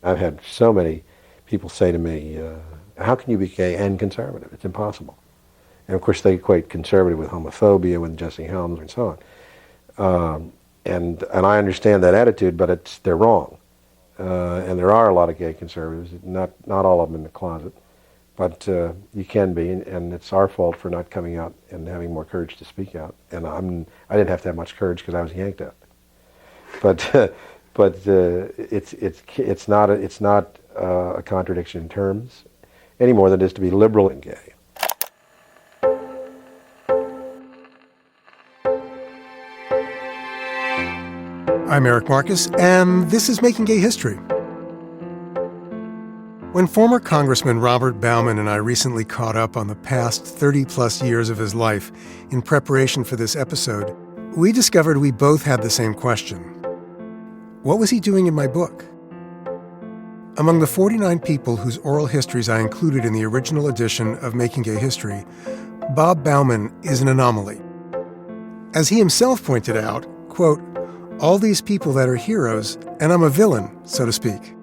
I've had so many people say to me, how can you be gay and conservative? It's impossible. And of course they equate conservative with homophobia, with Jesse Helms and so on. And I understand that attitude, but they're wrong. And there are a lot of gay conservatives, not all of them in the closet, but you can be, and it's our fault for not coming out and having more courage to speak out. And I didn't have to have much courage because I was yanked out. But it's not a contradiction in terms any more than it is to be liberal and gay. I'm Eric Marcus, and this is Making Gay History. When former Congressman Robert Bauman and I recently caught up on the past 30-plus years of his life in preparation for this episode, we discovered we both had the same question. What was he doing in my book? Among the 49 people whose oral histories I included in the original edition of Making Gay History, Bob Bauman is an anomaly. As he himself pointed out, quote, all these people that are heroes, and I'm a villain, so to speak.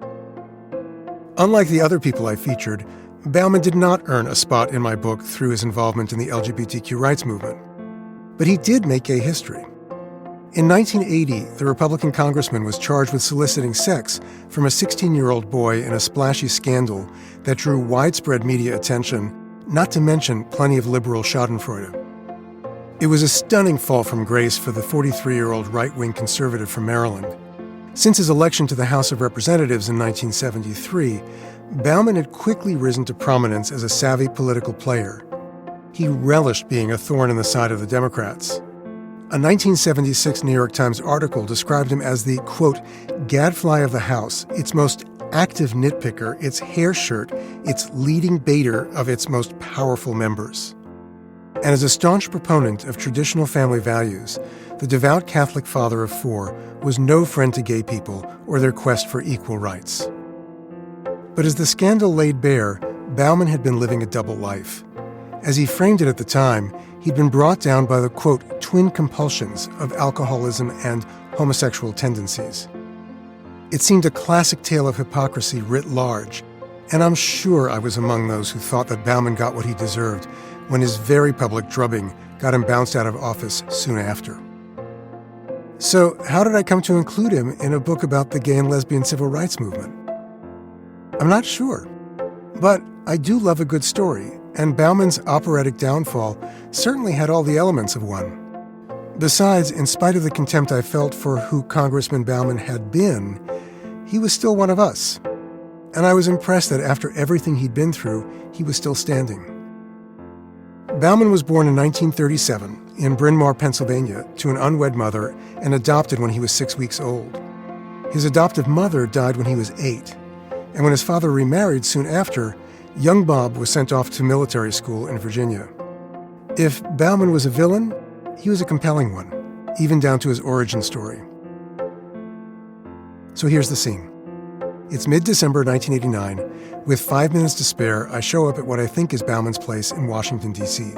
Unlike the other people I featured, Bauman did not earn a spot in my book through his involvement in the LGBTQ rights movement. But he did make gay history. In 1980, the Republican congressman was charged with soliciting sex from a 16-year-old boy in a splashy scandal that drew widespread media attention, not to mention plenty of liberal schadenfreude. It was a stunning fall from grace for the 43-year-old right-wing conservative from Maryland. Since his election to the House of Representatives in 1973, Bauman had quickly risen to prominence as a savvy political player. He relished being a thorn in the side of the Democrats. A 1976 New York Times article described him as the, quote, gadfly of the House, its most active nitpicker, its hair shirt, its leading baiter of its most powerful members. And as a staunch proponent of traditional family values, the devout Catholic father of four was no friend to gay people or their quest for equal rights. But as the scandal laid bare, Bauman had been living a double life. As he framed it at the time, he'd been brought down by the, quote, twin compulsions of alcoholism and homosexual tendencies. It seemed a classic tale of hypocrisy writ large, and I'm sure I was among those who thought that Bauman got what he deserved when his very public drubbing got him bounced out of office soon after. So how did I come to include him in a book about the gay and lesbian civil rights movement? I'm not sure, but I do love a good story, and Bauman's operatic downfall certainly had all the elements of one. Besides, in spite of the contempt I felt for who Congressman Bauman had been, he was still one of us. And I was impressed that after everything he'd been through, he was still standing. Bauman was born in 1937 in Bryn Mawr, Pennsylvania, to an unwed mother and adopted when he was 6 weeks old. His adoptive mother died when he was 8, and when his father remarried soon after, young Bob was sent off to military school in Virginia. If Bauman was a villain, he was a compelling one, even down to his origin story. So here's the scene. It's mid-December 1989. With 5 minutes to spare, I show up at what I think is Bauman's place in Washington, D.C.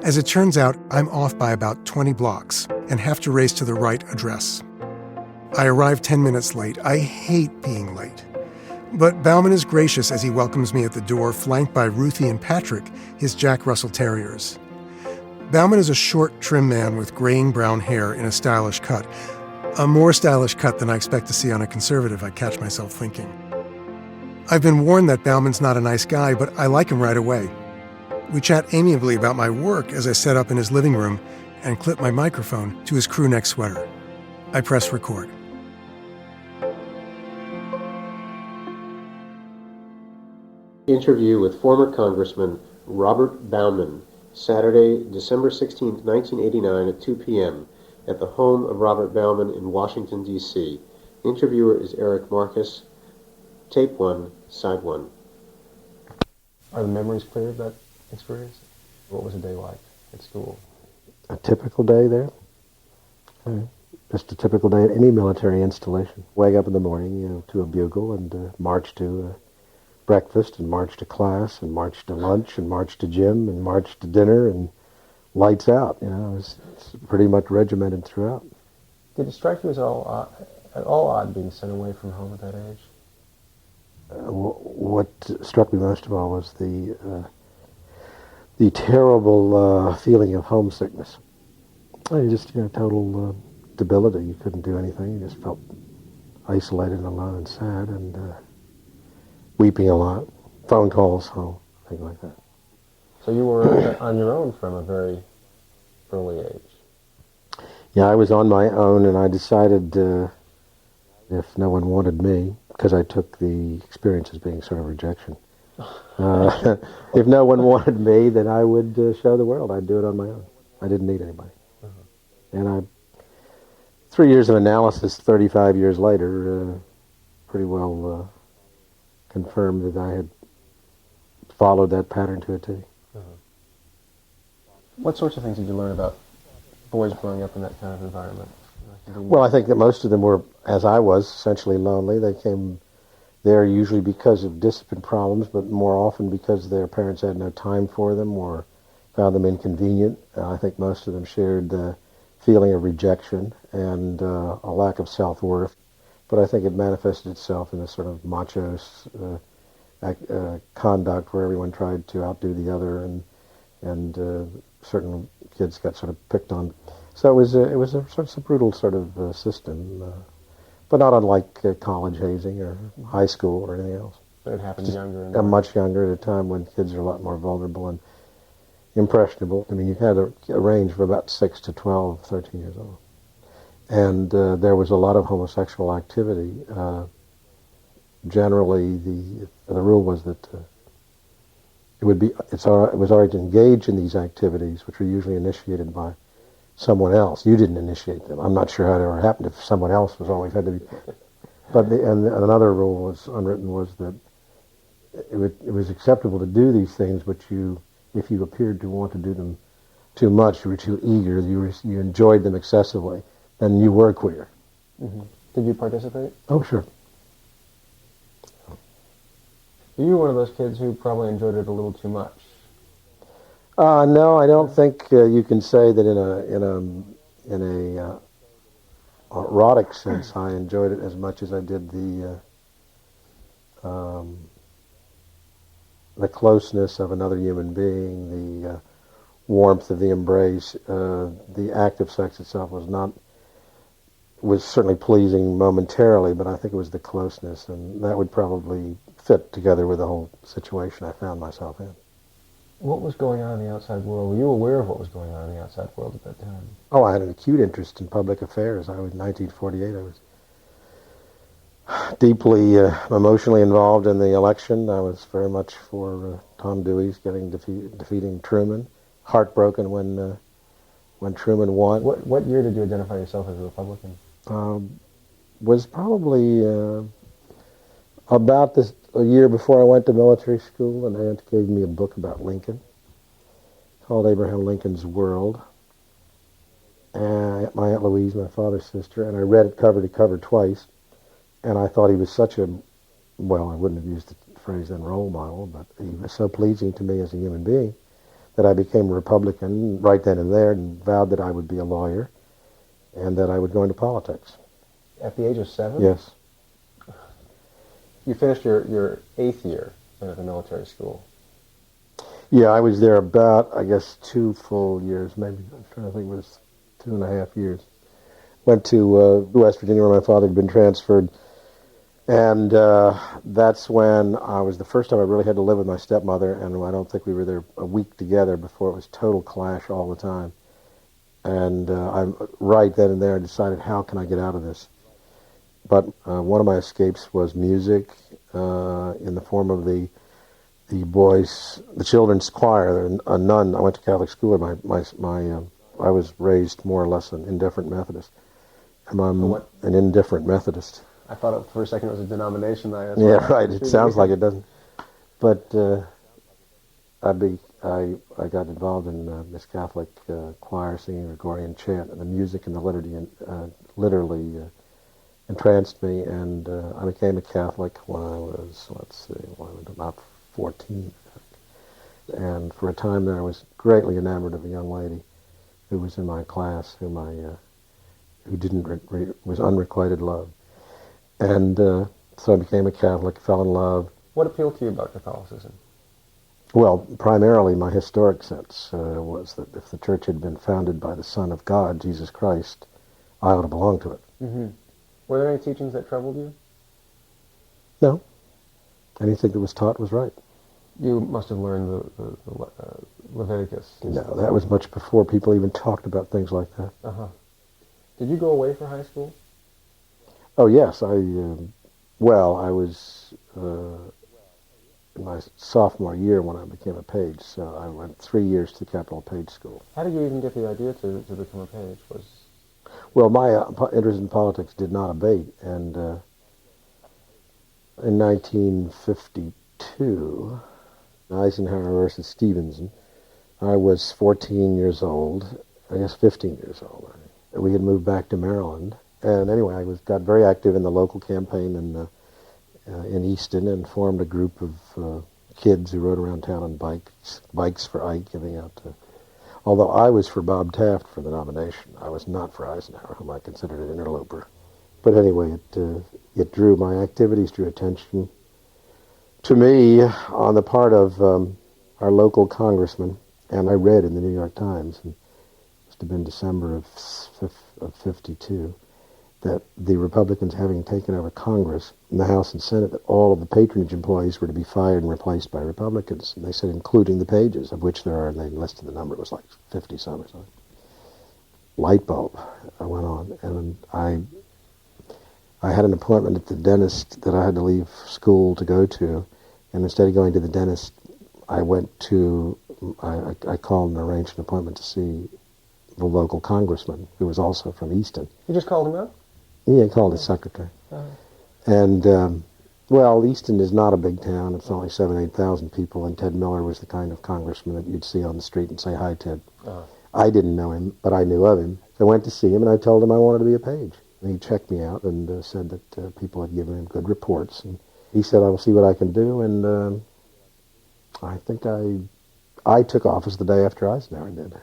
As it turns out, I'm off by about 20 blocks and have to race to the right address. I arrive 10 minutes late. I hate being late. But Bauman is gracious as he welcomes me at the door, flanked by Ruthie and Patrick, his Jack Russell Terriers. Bauman is a short, trim man with graying brown hair in a stylish cut. A more stylish cut than I expect to see on a conservative, I catch myself thinking. I've been warned that Bauman's not a nice guy, but I like him right away. We chat amiably about my work as I set up in his living room and clip my microphone to his crew neck sweater. I press record. Interview with former Congressman Robert Bauman, Saturday, December 16, 1989 at 2 p.m. at the home of Robert Bauman in Washington, D.C. Interviewer is Eric Marcus. Tape 1, Side 1. Are the memories clear of that experience? What was a day like at school? A typical day there? Just a typical day at any military installation. Wake up in the morning, to a bugle and march to breakfast and march to class and march to lunch and march to gym and march to dinner and lights out. It's pretty much regimented throughout. Did it strike you as at all odd being sent away from home at that age? what struck me most of all was the terrible feeling of homesickness. Just total debility. You couldn't do anything. You just felt isolated and alone and sad and weeping a lot. Phone calls home, things like that. So you were on your own from a very early age. Yeah, I was on my own, and I decided if no one wanted me, because I took the experience as being sort of rejection. If no one wanted me, then I would show the world. I'd do it on my own. I didn't need anybody. And 3 years of analysis, 35 years later, pretty well confirmed that I had followed that pattern to a T. What sorts of things did you learn about boys growing up in that kind of environment? Well, I think that most of them were, as I was, essentially lonely. They came there usually because of discipline problems, but more often because their parents had no time for them or found them inconvenient. I think most of them shared the feeling of rejection and a lack of self-worth. But I think it manifested itself in a sort of macho conduct where everyone tried to outdo the other, and certain kids got sort of picked on. So it was a sort of brutal sort of system, but not unlike college hazing or high school or anything else. But it happened younger. Much younger, at a time when kids are a lot more vulnerable and impressionable. I mean, you had a range from about 6 to 12, 13 years old. And there was a lot of homosexual activity. Generally, the rule was that it was all right to engage in these activities, which were usually initiated by someone else. You didn't initiate them. I'm not sure how it ever happened if someone else was always had to be. But and another rule was unwritten was that it was acceptable to do these things, but if you appeared to want to do them too much, you were too eager, you enjoyed them excessively, then you were queer. Mm-hmm. Did you participate? Oh, sure. You were one of those kids who probably enjoyed it a little too much. No, I don't think you can say that in a erotic sense I enjoyed it as much as I did the closeness of another human being, the warmth of the embrace. The act of sex itself was certainly pleasing momentarily, but I think it was the closeness, and that would probably fit together with the whole situation I found myself in. What was going on in the outside world? Were you aware of what was going on in the outside world at that time? Oh, I had an acute interest in public affairs. In 1948, I was deeply emotionally involved in the election. I was very much for Tom Dewey's defeating Truman. Heartbroken when Truman won. What year did you identify yourself as a Republican? Was probably about a year before I went to military school. An aunt gave me a book about Lincoln called Abraham Lincoln's World. And my Aunt Louise, my father's sister, and I read it cover to cover twice. And I thought he was such I wouldn't have used the phrase then role model, but he was so pleasing to me as a human being that I became a Republican right then and there and vowed that I would be a lawyer and that I would go into politics. At the age of 7? Yes. You finished your 8th year at the military school. Yeah, I was there about, I guess, 2 full years, maybe. I'm trying to think, it was 2.5 years. Went to West Virginia where my father had been transferred. And that's when I was the first time I really had to live with my stepmother, and I don't think we were there a week together before it was total clash all the time. And I'm right then and there I decided, how can I get out of this? But one of my escapes was music in the form of the children's choir. A nun. I went to Catholic school. I was raised more or less an indifferent Methodist. I'm an indifferent Methodist. I thought for a second it was a denomination. Yeah, right. It sounds like it doesn't. But I got involved in this Catholic choir singing Gregorian chant, and the music and the liturgy literally entranced me, and I became a Catholic when I was, about 14. And for a time there I was greatly enamored of a young lady who was in my class, who was unrequited love. And So I became a Catholic, fell in love. What appealed to you about Catholicism? Well, primarily my historic sense was that if the church had been founded by the Son of God, Jesus Christ, I ought to belong to it. Mm-hmm. Were there any teachings that troubled you? No. Anything that was taught was right. You must have learned the Leviticus. No, that was much before people even talked about things like that. Uh-huh. Did you go away for high school? Oh, yes. I was in my sophomore year when I became a page, so I went 3 years to Capitol Page School. How did you even get the idea to become a page? Well, my interest in politics did not abate, and in 1952, Eisenhower versus Stevenson, I was 14 years old, I guess 15 years old. We had moved back to Maryland, and anyway, I got very active in the local campaign in Easton and formed a group of kids who rode around town on bikes for Ike, giving out although I was for Bob Taft for the nomination. I was not for Eisenhower, whom I considered an interloper. But anyway, it drew, my activities drew attention to me on the part of our local congressman, and I read in the New York Times, and it must have been December of 52, that the Republicans, having taken over Congress in the House and Senate, that all of the patronage employees were to be fired and replaced by Republicans. And they said, including the pages, of which there are, and they listed the number, it was like 50-some or something. Light bulb, I went on. And I had an appointment at the dentist that I had to leave school to go to. And instead of going to the dentist, I called and arranged an appointment to see the local congressman, who was also from Easton. You just called him up? Yeah, he called his secretary. And, well, Easton is not a big town. It's only 8,000 people, and Ted Miller was the kind of congressman that you'd see on the street and say, "Hi, Ted." I didn't know him, but I knew of him. I went to see him, and I told him I wanted to be a page. And he checked me out and said that people had given him good reports. And he said, "I will see what I can do," and I think I took office the day after Eisenhower did.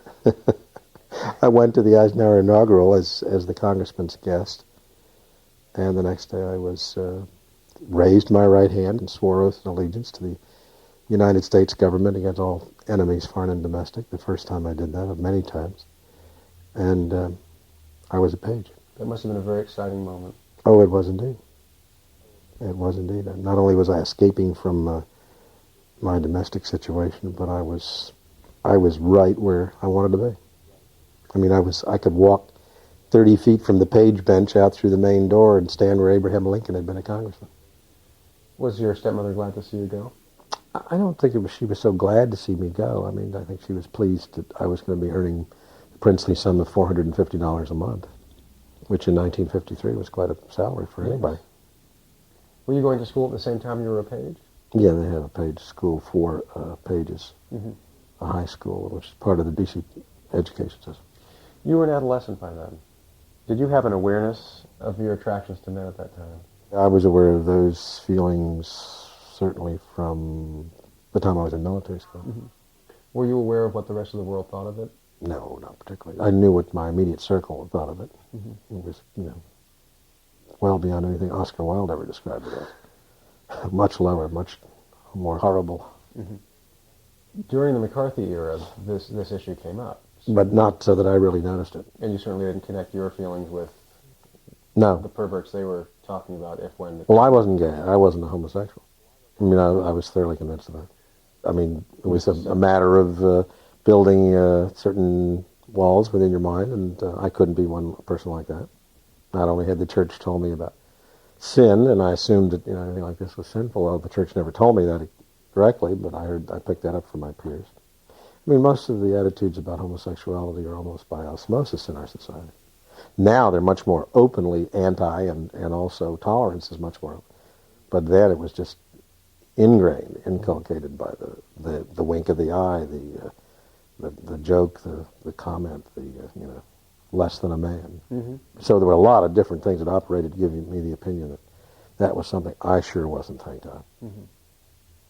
I went to the Eisenhower inaugural as the congressman's guest. And the next day I was raised my right hand and swore oath and allegiance to the United States government against all enemies, foreign and domestic. The first time I did that, of many times. And I was a page. That must have been a very exciting moment. Oh, it was indeed. It was indeed. Not only was I escaping from my domestic situation, but I was right where I wanted to be. I mean, I could walk 30 feet from the page bench out through the main door and stand where Abraham Lincoln had been a congressman. Was your stepmother glad to see you go? I don't think she was so glad to see me go. I mean, I think she was pleased that I was going to be earning the princely sum of $450 a month, which in 1953 was quite a salary for anybody. Were you going to school at the same time you were a page? Yeah, they have a page school for pages, a high school, which is part of the D.C. education system. You were an adolescent by then. Did you have an awareness of your attractions to men at that time? I was aware of those feelings certainly from the time I was in military school. Were you aware of what the rest of the world thought of it? No, not particularly. I knew what my immediate circle thought of it. It was, well beyond anything Oscar Wilde ever described it as. Much lower, much more horrible. During the McCarthy era, this issue came up. But not so that I really noticed it. And you certainly didn't connect your feelings with No. the perverts they were talking about when... Well, I wasn't gay. I wasn't a homosexual. I mean, I was thoroughly convinced of that. I mean, it was a matter of building certain walls within your mind, and I couldn't be one person like that. Not only had the church told me about sin, and I assumed that anything like this was sinful, although the church never told me that directly, but I picked that up from my peers. I mean, most of the attitudes about homosexuality are almost by osmosis in our society. Now they're much more openly anti, and also tolerance is much more open. But then it was just ingrained, inculcated by the wink of the eye, the joke, the comment, less than a man. So there were a lot of different things that operated to give me the opinion that was something I sure wasn't, thank God.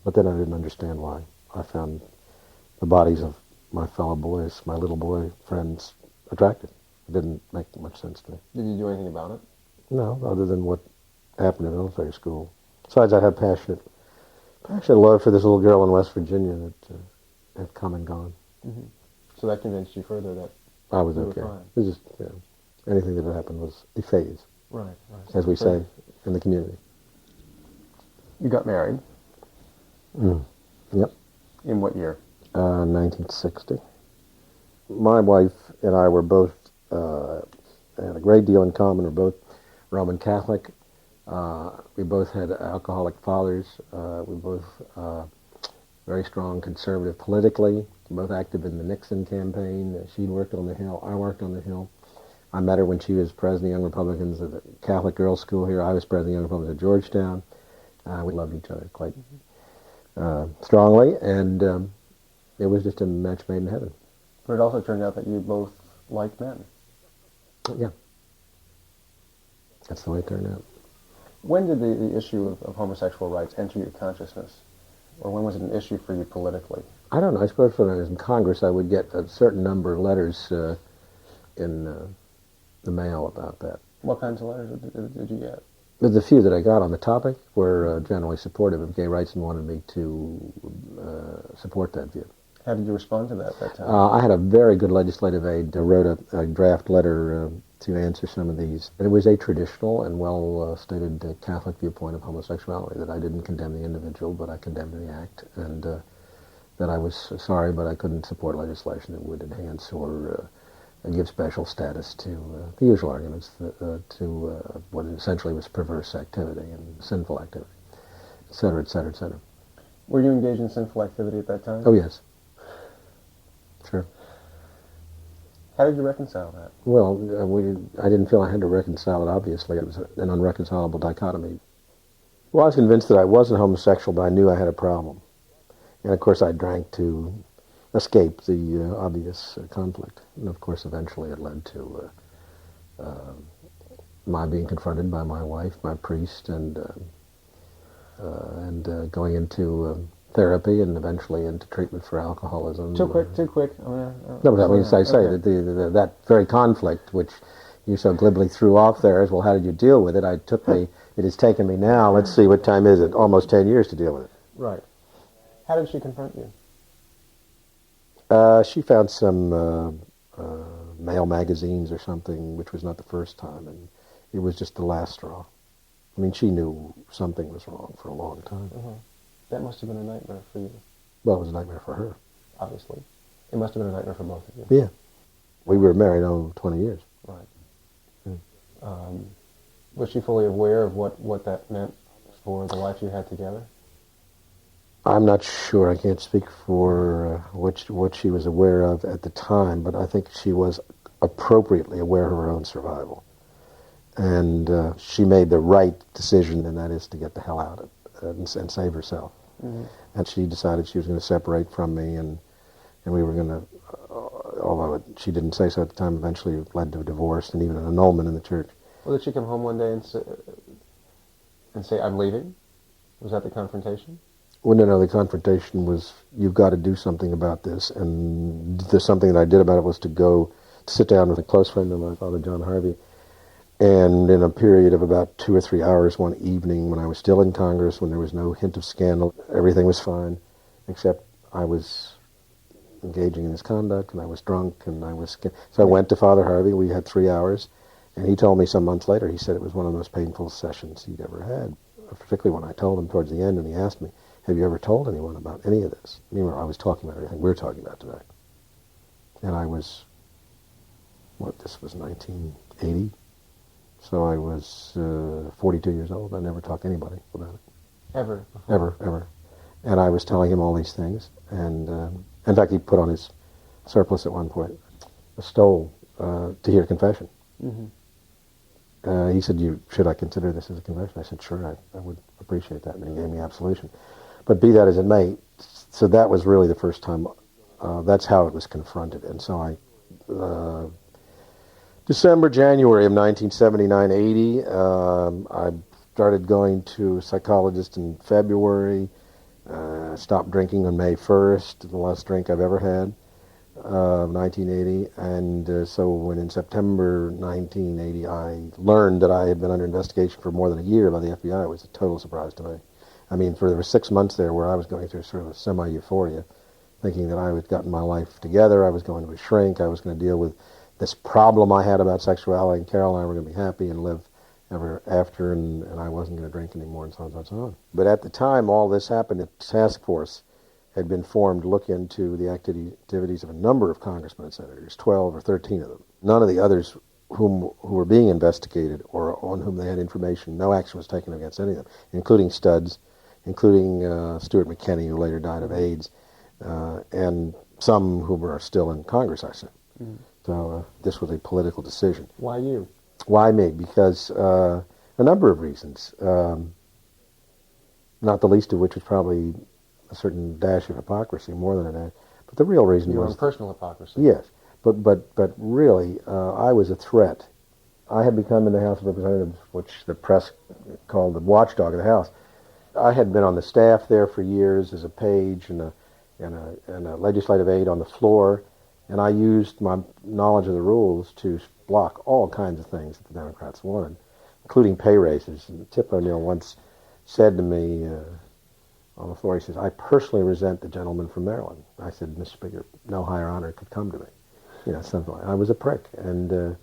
But then I didn't understand why. I found the bodies of my fellow boys, my little boy friends, attractive. It didn't make much sense to me. Did you do anything about it? No, other than what happened in military school Besides, I had passionate love for this little girl in West Virginia that had come and gone. Mm-hmm. So that convinced you further that I was you were okay. fine. It was just, anything that had happened was a phase, Right. as we say in the community. You got married. Yep. In what year? 1960. My wife and I were both, had a great deal in common. We're both Roman Catholic. We both had alcoholic fathers. We both very strong conservative politically. Both active in the Nixon campaign. She worked on the Hill. I worked on the Hill. I met her when she was president of Young Republicans at the Catholic Girls' School here. I was president of Young Republicans at Georgetown. We loved each other quite strongly, and it was just a match made in heaven. But it also turned out that you both liked men. Yeah. That's the way it turned out. When did the issue of homosexual rights enter your consciousness? Or when was it an issue for you politically? I don't know. I suppose when I was in Congress, I would get a certain number of letters in the mail about that. What kinds of letters did you get? But the few that I got on the topic were generally supportive of gay rights and wanted me to support that view. How did you respond to that at that time? I had a very good legislative aide who wrote a draft letter to answer some of these. And it was a traditional and well-stated Catholic viewpoint of homosexuality, that I didn't condemn the individual, but I condemned the act, and that I was sorry, but I couldn't support legislation that would enhance or give special status to the usual arguments to what essentially was perverse activity and sinful activity, et cetera, et cetera, et cetera. Were you engaged in sinful activity at that time? Oh, yes. Sure. How did you reconcile that? Well, I didn't feel I had to reconcile it, obviously. It was an unreconcilable dichotomy. Well, I was convinced that I wasn't homosexual, but I knew I had a problem. And, of course, I drank to escape the obvious conflict. And, of course, eventually it led to my being confronted by my wife, my priest, and going into therapy and eventually into treatment for alcoholism. Too quick. No, but I mean, I say that that very conflict, which you so glibly threw off there, as well, how did you deal with it? It has taken me now, let's see, what time is it? Almost 10 years to deal with it. Right. How did she confront you? She found some male magazines or something, which was not the first time, and it was just the last straw. I mean, she knew something was wrong for a long time. Mm-hmm. That must have been a nightmare for you. Well, it was a nightmare for her. Obviously. It must have been a nightmare for both of you. Yeah. We were married 20 years. Right. Yeah. Was she fully aware of what that meant for the life you had together? I'm not sure. I can't speak for what she was aware of at the time, but I think she was appropriately aware of her own survival. And she made the right decision, and that is to get the hell out of it and save herself. Mm-hmm. And she decided she was going to separate from me, and we were going to, although she didn't say so at the time, eventually it led to a divorce and even an annulment in the church. Well, did she come home one day and say, I'm leaving? Was that the confrontation? Well, no, the confrontation was, you've got to do something about this. And the something that I did about it was to go to sit down with a close friend of my father, John Harvey, and in a period of about 2 or 3 hours one evening when I was still in Congress, when there was no hint of scandal, everything was fine, except I was engaging in his conduct, and I was drunk, and so I went to Father Harvey. We had 3 hours, and he told me some months later, he said it was one of the most painful sessions he'd ever had, particularly when I told him towards the end, and he asked me, have you ever told anyone about any of this? I was talking about everything we're talking about today. And I was, this was 1980, so I was 42 years old. I never talked to anybody about it. Ever? Ever. And I was telling him all these things, and in fact, he put on his surplice at one point, a stole to hear confession. Mm-hmm. He said, should I consider this as a confession? I said, sure, I would appreciate that, and he gave me absolution. But be that as it may, so that was really the first time, that's how it was confronted. And so December, January of 1979-80, I started going to a psychologist in February, stopped drinking on May 1st, the last drink I've ever had. of 1980, and so when in September 1980 I learned that I had been under investigation for more than a year by the FBI, it was a total surprise to me. I mean, there were 6 months there where I was going through sort of a semi-euphoria, thinking that I had gotten my life together, I was going to shrink, I was going to deal with this problem I had about sexuality, and Carol and I were going to be happy and live ever after, and I wasn't going to drink anymore, and so on and so on. But at the time all this happened, a task force had been formed to look into the activities of a number of congressmen and senators, 12 or 13 of them. None of the others who were being investigated or on whom they had information, no action was taken against any of them, including Studs, including Stuart McKinney, who later died of AIDS, and some who are still in Congress, I said. So this was a political decision. Why you? Why me? Because a number of reasons, not the least of which was probably a certain dash of hypocrisy, more than a dash. But the real reason Your was own personal hypocrisy. yes. But really, I was a threat. I had become in the House of Representatives, which the press called the watchdog of the House. I had been on the staff there for years as a page and a legislative aide on the floor, and I used my knowledge of the rules to block all kinds of things that the Democrats wanted, including pay raises. And Tip O'Neill once said to me on the floor, he says, "I personally resent the gentleman from Maryland." I said, "Mr. Speaker, no higher honor could come to me." You know, something like that. I was a prick. And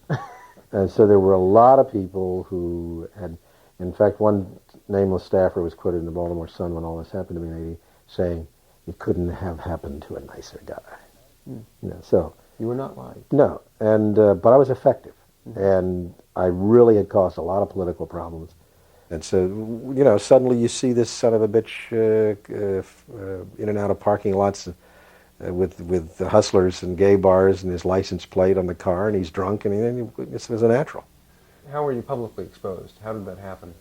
so there were a lot of people who had, in fact, one nameless staffer was quoted in the Baltimore Sun when all this happened to me in '80, saying, "It couldn't have happened to a nicer guy." You know, so You were not lying. no, and but I was effective, and I really had caused a lot of political problems. And so, you know, suddenly you see this son of a bitch in and out of parking lots with the hustlers and gay bars and his license plate on the car, and he's drunk, and it was a natural. How were you publicly exposed? How did that happen?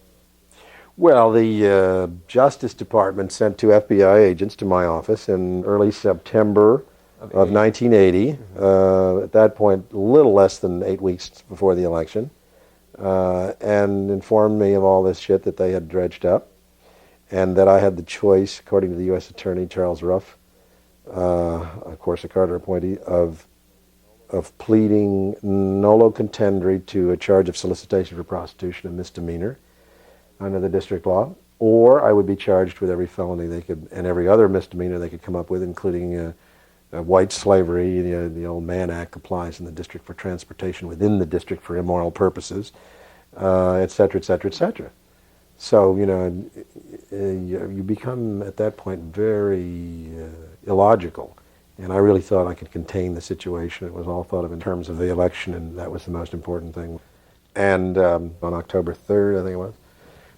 Well, the Justice Department sent 2 FBI agents to my office in early September of 1980. At that point, a little less than 8 weeks before the election. And informed me of all this shit that they had dredged up, and that I had the choice, according to the U.S. Attorney Charles Ruff, of course a Carter appointee, of pleading nolo contendere to a charge of solicitation for prostitution, a misdemeanor under the district law, or I would be charged with every felony they could and every other misdemeanor they could come up with, including white slavery. The old Mann Act applies in the district for transportation within the district for immoral purposes, et cetera, et cetera, et cetera. So, you know, you become at that point very illogical. And I really thought I could contain the situation. It was all thought of in terms of the election, and that was the most important thing. And on October 3rd, I think it was,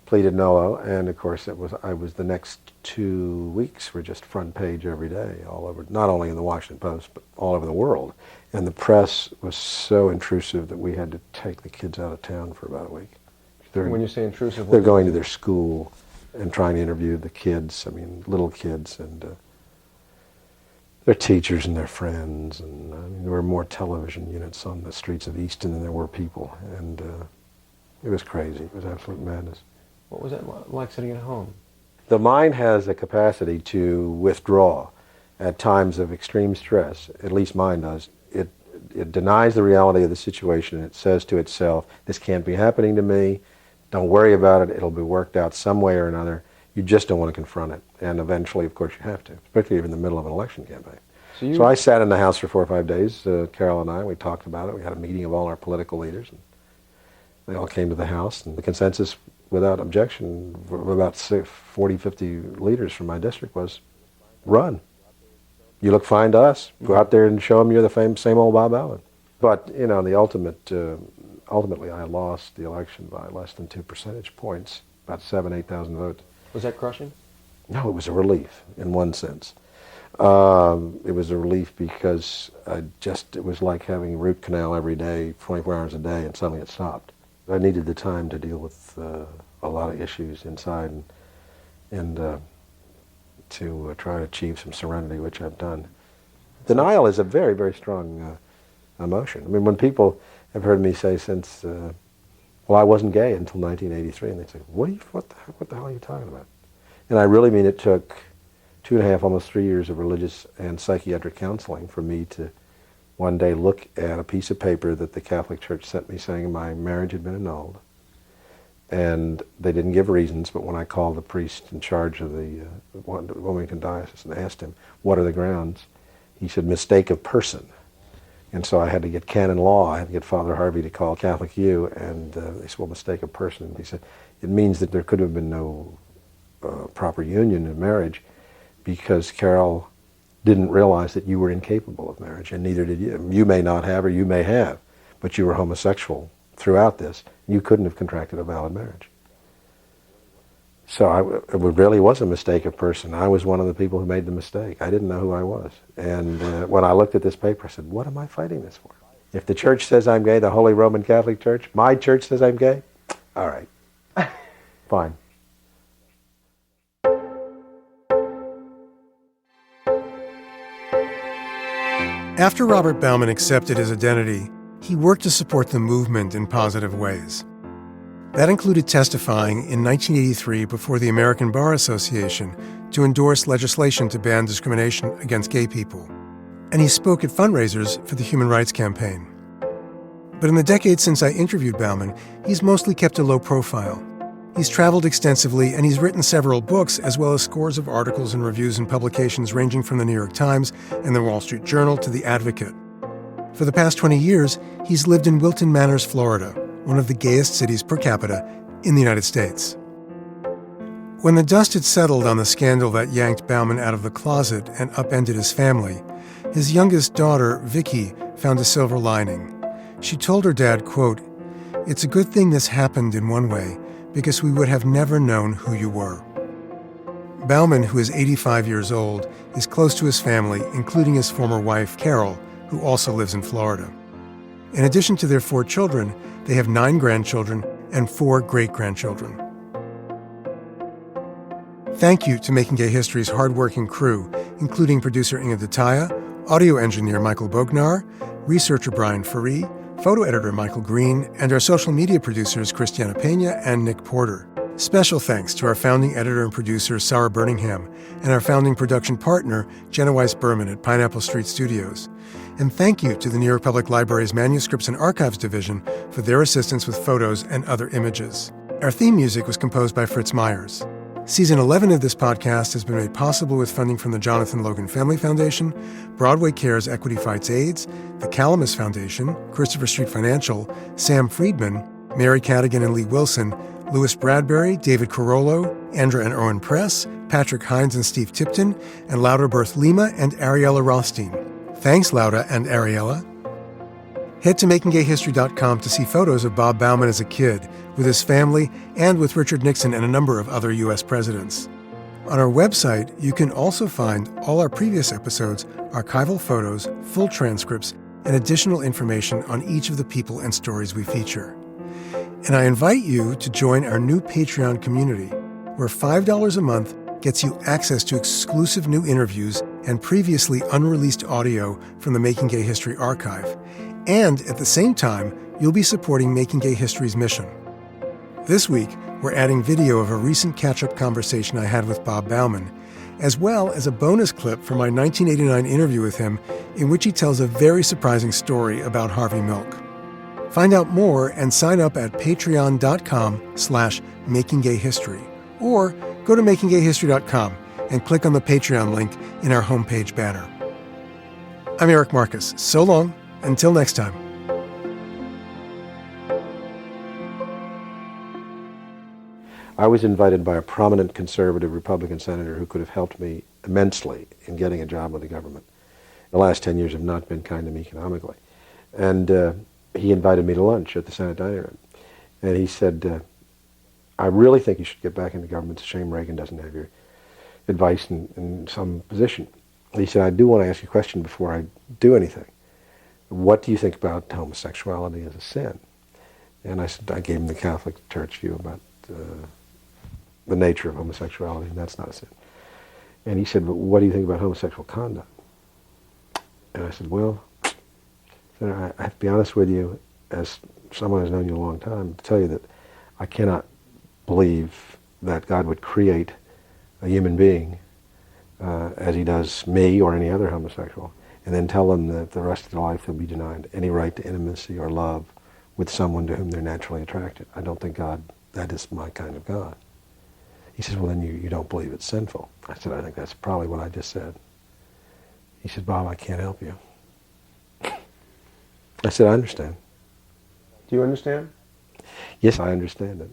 pleaded nolo, and of course I was the next 2 weeks were just front page every day, all over, not only in the Washington Post, but all over the world. And the press was so intrusive that we had to take the kids out of town for about a week. When you say intrusive, they're going to their school and trying to interview the kids, I mean, little kids, and their teachers and their friends. And I mean, there were more television units on the streets of Easton than there were people. And it was crazy. It was absolute madness. What was that like sitting at home? The mind has a capacity to withdraw at times of extreme stress. At least mine does. It denies the reality of the situation, and it says to itself, this can't be happening to me. Don't worry about it. It'll be worked out some way or another. You just don't want to confront it. And eventually, of course, you have to, particularly in the middle of an election campaign. So I sat in the House for 4 or 5 days, Carol and I, we talked about it. We had a meeting of all our political leaders, and they all came to the House, and the consensus, without objection, of about 40, 50 leaders from my district was, run. You look fine to us. Go out there and show them you're the same old Bob Allen. But, you know, ultimately I lost the election by less than 2 percentage points, about 7,000, 8,000 votes. Was that crushing? No, it was a relief in one sense. It was a relief because it was like having a root canal every day, 24 hours a day, and suddenly it stopped. I needed the time to deal with a lot of issues inside and to try to achieve some serenity, which I've done. Denial is a very, very strong emotion. I mean, when people have heard me say since, well, I wasn't gay until 1983, and they say, what the hell are you talking about? And I really mean it took 2.5, almost 3 years of religious and psychiatric counseling for me to one day look at a piece of paper that the Catholic Church sent me saying my marriage had been annulled. And they didn't give reasons, but when I called the priest in charge of the Wilmington Diocese and asked him, what are the grounds? He said, mistake of person. And so I had to get canon law. I had to get Father Harvey to call Catholic U, and they said, well, mistake of person. And he said, it means that there could have been no proper union of marriage because Carol didn't realize that you were incapable of marriage, and neither did you. You may not have, or you may have, but you were homosexual throughout this. You couldn't have contracted a valid marriage. So it really was a mistake of person. I was one of the people who made the mistake. I didn't know who I was. And when I looked at this paper, I said, what am I fighting this for? If the church says I'm gay, the Holy Roman Catholic Church, my church says I'm gay, all right, fine. After Robert Bauman accepted his identity, he worked to support the movement in positive ways. That included testifying in 1983 before the American Bar Association to endorse legislation to ban discrimination against gay people. And he spoke at fundraisers for the Human Rights Campaign. But in the decades since I interviewed Bauman, he's mostly kept a low profile. He's traveled extensively, and he's written several books, as well as scores of articles and reviews in publications ranging from the New York Times and the Wall Street Journal to The Advocate. For the past 20 years, he's lived in Wilton Manors, Florida, one of the gayest cities per capita in the United States. When the dust had settled on the scandal that yanked Bauman out of the closet and upended his family, his youngest daughter, Vicky, found a silver lining. She told her dad, quote, "It's a good thing this happened in one way, because we would have never known who you were." Bauman, who is 85 years old, is close to his family, including his former wife, Carol, who also lives in Florida. In addition to their 4 children, they have 9 grandchildren and 4 great-grandchildren. Thank you to Making Gay History's hardworking crew, including producer Inga Detaya, audio engineer Michael Bognar, researcher Brian Faree, photo editor Michael Green, and our social media producers Christiana Pena and Nick Porter. Special thanks to our founding editor and producer Sarah Birmingham and our founding production partner Jenna Weiss-Berman at Pineapple Street Studios. And thank you to the New York Public Library's Manuscripts and Archives Division for their assistance with photos and other images. Our theme music was composed by Fritz Myers. Season 11 of this podcast has been made possible with funding from the Jonathan Logan Family Foundation, Broadway Cares Equity Fights AIDS, the Calamus Foundation, Christopher Street Financial, Sam Friedman, Mary Cadigan and Lee Wilson, Louis Bradbury, David Carollo, Andra and Owen Press, Patrick Hines and Steve Tipton, and Lauda Berth Lima and Ariella Rothstein. Thanks, Lauda and Ariella. Head to makinggayhistory.com to see photos of Bob Bauman as a kid, with his family, and with Richard Nixon and a number of other U.S. presidents. On our website, you can also find all our previous episodes, archival photos, full transcripts, and additional information on each of the people and stories we feature. And I invite you to join our new Patreon community, where $5 a month gets you access to exclusive new interviews and previously unreleased audio from the Making Gay History archive. And at the same time, you'll be supporting Making Gay History's mission. This week, we're adding video of a recent catch-up conversation I had with Bob Bauman, as well as a bonus clip from my 1989 interview with him, in which he tells a very surprising story about Harvey Milk. Find out more and sign up at patreon.com/makinggayhistory, or go to makinggayhistory.com and click on the Patreon link in our homepage banner. I'm Eric Marcus. So long, until next time. I was invited by a prominent conservative Republican senator who could have helped me immensely in getting a job with the government. The last 10 years have not been kind to me economically. And he invited me to lunch at the Senate dining room. And he said, I really think you should get back into government. It's a shame Reagan doesn't have your advice in some position. And he said, I do want to ask you a question before I do anything. What do you think about homosexuality as a sin? And I said, I gave him the Catholic Church view about the nature of homosexuality, and that's not a sin. And he said, but what do you think about homosexual conduct? And I said, well, I have to be honest with you, as someone who's known you a long time, to tell you that I cannot believe that God would create a human being as he does me or any other homosexual, and then tell them that the rest of their life they'll be denied any right to intimacy or love with someone to whom they're naturally attracted. I don't think God, that is my kind of God. He says, well, then you don't believe it's sinful. I said, I think that's probably what I just said. He said, Bob, I can't help you. I said, I understand. Do you understand? Yes, I understand it.